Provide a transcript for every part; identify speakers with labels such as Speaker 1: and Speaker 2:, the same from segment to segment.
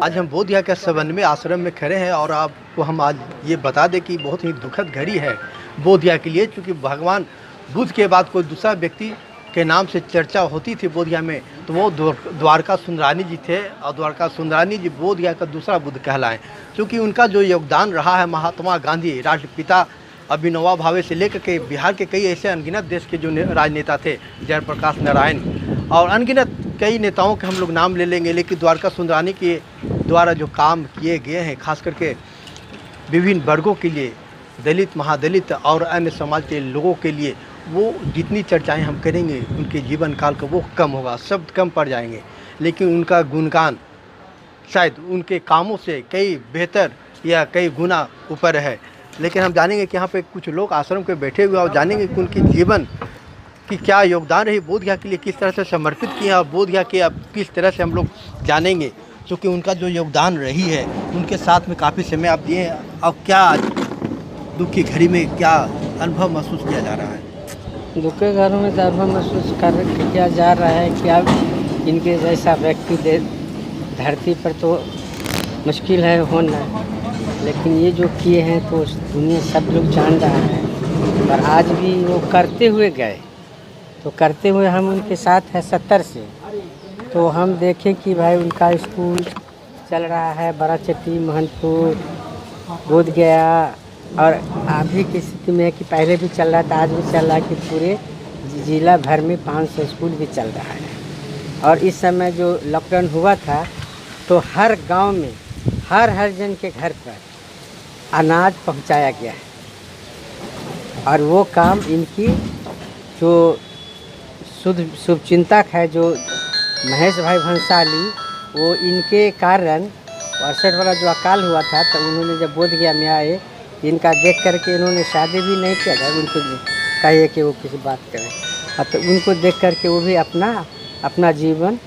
Speaker 1: आज हम बोधगया के समन्वय आश्रम में खड़े हैं और आपको हम आज ये बता दें कि बहुत ही दुखद घड़ी है बोधगया के लिए, क्योंकि भगवान बुद्ध के बाद कोई दूसरा व्यक्ति के नाम से चर्चा होती थी बोधगया में, तो वो द्वारका सुंदरानी जी थे। और द्वारका सुंदरानी जी बोधगया का दूसरा बुद्ध कहलाएं, क्योंकि उनका जो योगदान रहा है महात्मा गांधी, राष्ट्रपिता अभिनवा भावे से लेकर के बिहार के कई ऐसे अनगिनत देश के जो राजनेता थे, जयप्रकाश नारायण और अनगिनत कई नेताओं के हम लोग नाम ले लेंगे, लेकिन द्वारका सुंदरानी के द्वारा जो काम किए गए हैं, खास करके विभिन्न वर्गों के लिए, दलित, महादलित और अन्य समाज के लोगों के लिए, वो जितनी चर्चाएं हम करेंगे उनके जीवन काल का वो कम होगा, शब्द कम पड़ जाएंगे। लेकिन उनका गुणगान शायद उनके कामों से कई बेहतर या कई गुना ऊपर है। लेकिन हम जानेंगे कि यहाँ पे कुछ लोग आश्रम पे बैठे हुए और जानेंगे कि उनके जीवन की क्या योगदान रही, बोधगया के लिए किस तरह से समर्पित किया, और बोधगया के अब किस तरह से हम लोग जानेंगे, क्योंकि उनका जो योगदान रही है उनके साथ में काफ़ी समय आप दिए हैं। अब क्या दुख की घड़ी में क्या अनुभव महसूस किया जा रहा है?
Speaker 2: दुख के घरों में अनुभव महसूस किया जा रहा है कि अब इनके जैसा व्यक्ति धरती पर तो मुश्किल है होना, लेकिन ये जो किए हैं तो दुनिया सब लोग जान रहा है। और आज भी वो करते हुए गए, तो करते हुए हम उनके साथ हैं 70 से। तो हम देखें कि भाई उनका स्कूल चल रहा है बराचट्टी, महंतपुर, बोधगया, और अभी की स्थिति में है कि पहले भी चल रहा था, आज भी चल रहा है कि पूरे जिला भर में 500 स्कूल भी चल रहा है। और इस समय जो लॉकडाउन हुआ था तो हर गांव में हर जन के घर पर अनाज पहुंचाया गया है। और वो काम इनकी जो शुभचिंतक है जो महेश भाई भंसाली, वो इनके कारण 68 वाला जो अकाल हुआ था, तो उन्होंने जब बोधगया में आए, इनका देख करके इन्होंने शादी भी नहीं किया था। उनको कहिए कि वो किसी बात करें, तो उनको देख करके वो भी अपना जीवन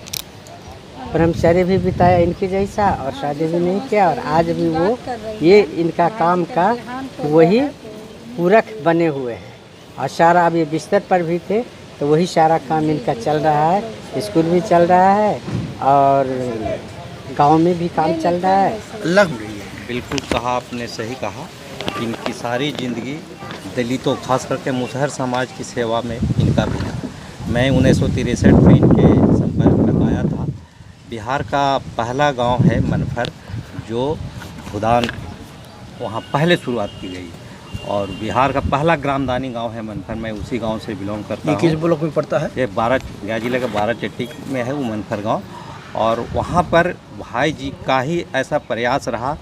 Speaker 2: ब्रह्मचर्य भी बिताया इनके जैसा, और शादी भी नहीं किया। और आज भी वो ये इनका काम का वही पूरक बने हुए हैं। और सारा अब ये बिस्तर पर भी थे तो वही सारा काम इनका चल रहा है, स्कूल भी चल रहा है और गांव में भी काम चल रहा है।
Speaker 3: बिल्कुल कहा आपने, सही कहा। इनकी सारी ज़िंदगी दलितों, खास करके मुसहर समाज की सेवा में इनका भी है। मैं 1963 में इनके संपर्क में आया था। बिहार का पहला गांव है मनफर, जो भूदान वहाँ पहले शुरुआत की गई, और बिहार का पहला ग्रामदानी गांव है मनफर। मैं उसी गांव से बिलोंग करता हूँ।
Speaker 1: किस ब्लॉक में पड़ता है?
Speaker 3: ये गया जिले का बाराचट्टी में है वो मनफर गाँव। और वहाँ पर भाई जी का ही ऐसा प्रयास रहा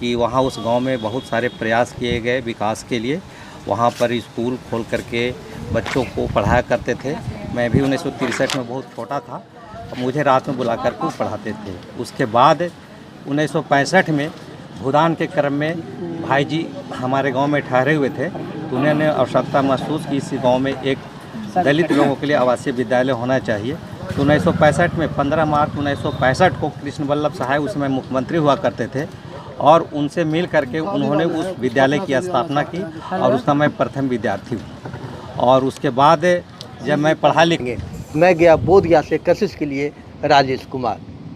Speaker 3: कि वहाँ उस गांव में बहुत सारे प्रयास किए गए विकास के लिए। वहाँ पर स्कूल खोल करके बच्चों को पढ़ाया करते थे। मैं भी 1963 में बहुत छोटा था, मुझे रात में बुला कर के पढ़ाते थे। उसके बाद 1965 में भूदान के क्रम में भाई जी हमारे गांव में ठहरे हुए थे, तो उन्होंने आवश्यकता महसूस की इस गांव में एक दलित लोगों के लिए आवासीय विद्यालय होना चाहिए। तो 1965 में 15 मार्च 1965 को कृष्ण वल्लभ सहाय उस समय मुख्यमंत्री हुआ करते थे, और उनसे मिल करके उन्होंने उस विद्यालय की स्थापना की, और उसका मैं प्रथम विद्यार्थी हूँ। और उसके बाद जब मैं पढ़ा लिख
Speaker 1: मैं गया बोधगया से कशिश के लिए, राजेश कुमार।